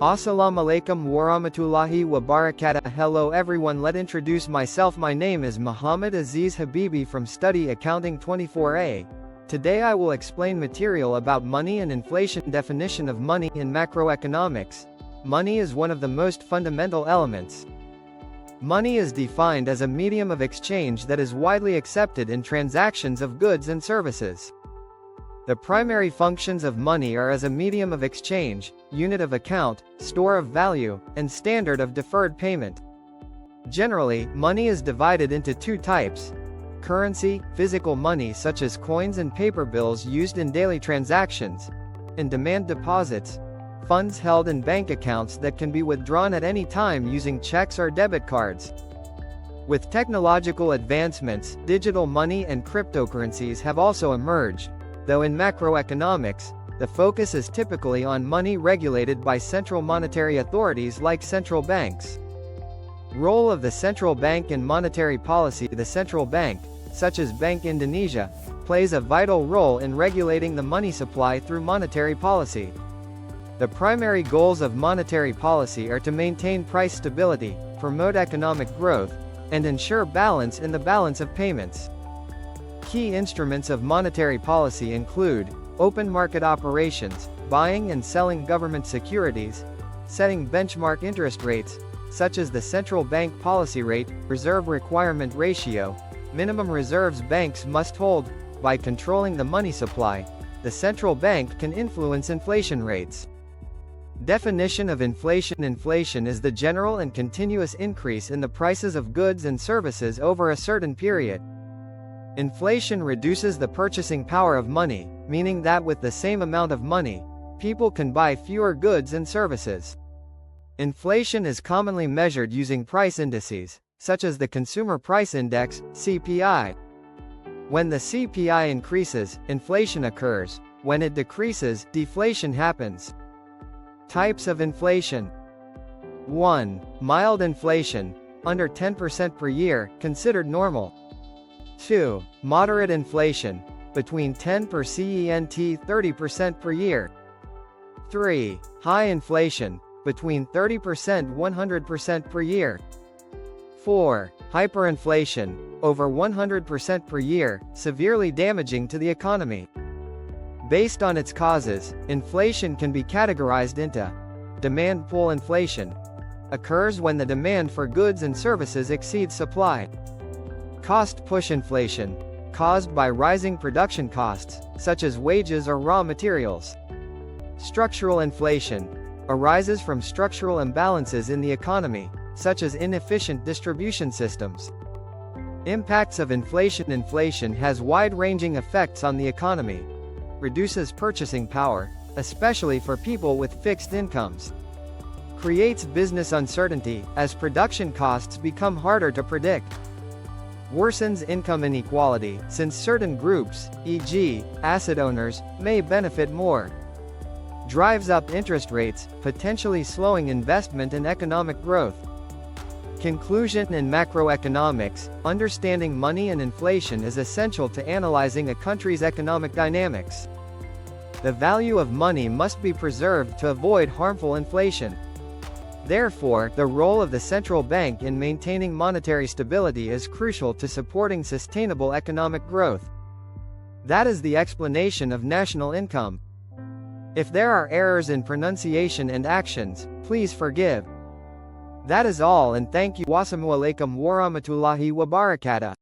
Assalamualaikum warahmatullahi wabarakatuh. Hello everyone, let introduce myself. My name is Mohamad Aziz Habibie from Study Accounting 24A. Today I will explain material about money and inflation. Definition of money in macroeconomics. Money is one of the most fundamental elements. Money is defined as a medium of exchange that is widely accepted in transactions of goods and services. The primary functions of money are as a medium of exchange, unit of account, store of value, and standard of deferred payment. Generally, money is divided into two types: currency, physical money such as coins and paper bills used in daily transactions, and demand deposits, funds held in bank accounts that can be withdrawn at any time using checks or debit cards. With technological advancements, digital money and cryptocurrencies have also emerged. Though in macroeconomics, the focus is typically on money regulated by central monetary authorities like central banks. Role of the central bank in monetary policy. The central bank, such as Bank Indonesia, plays a vital role in regulating the money supply through monetary policy. The primary goals of monetary policy are to maintain price stability, promote economic growth, and ensure balance in the balance of payments. Key instruments of monetary policy include open market operations, buying and selling government securities, setting benchmark interest rates, such as the central bank policy rate, reserve requirement ratio, minimum reserves banks must hold. By controlling the money supply, the central bank can influence inflation rates. Definition of inflation. Inflation is the general and continuous increase in the prices of goods and services over a certain period. Inflation reduces the purchasing power of money, meaning that with the same amount of money, people can buy fewer goods and services. Inflation is commonly measured using price indices, such as the Consumer Price Index, CPI. When the CPI increases, inflation occurs. When it decreases, deflation happens. Types of inflation. 1. Mild inflation, under 10% per year, considered normal. 2. Moderate inflation, between 10% and 30% per year. 3. High inflation, between 30% 100% per year. 4. Hyperinflation, over 100% per year, severely damaging to the economy. Based on its causes, inflation can be categorized into demand pull inflation, occurs when the demand for goods and services exceeds supply. Cost push inflation, caused by rising production costs, such as wages or raw materials. Structural inflation, arises from structural imbalances in the economy, such as inefficient distribution systems. Impacts of inflation. Inflation has wide-ranging effects on the economy. Reduces purchasing power, especially for people with fixed incomes. Creates business uncertainty, as production costs become harder to predict. Worsens income inequality, since certain groups, e.g., asset owners, may benefit more. Drives up interest rates, potentially slowing investment and economic growth. Conclusion. In macroeconomics, understanding money and inflation is essential to analyzing a country's economic dynamics. The value of money must be preserved to avoid harmful inflation. Therefore, the role of the central bank in maintaining monetary stability is crucial to supporting sustainable economic growth. That is the explanation of national income. If there are errors in pronunciation and actions, please forgive. That is all, and thank you. Wassalamu'alaikum warahmatullahi wabarakatuh.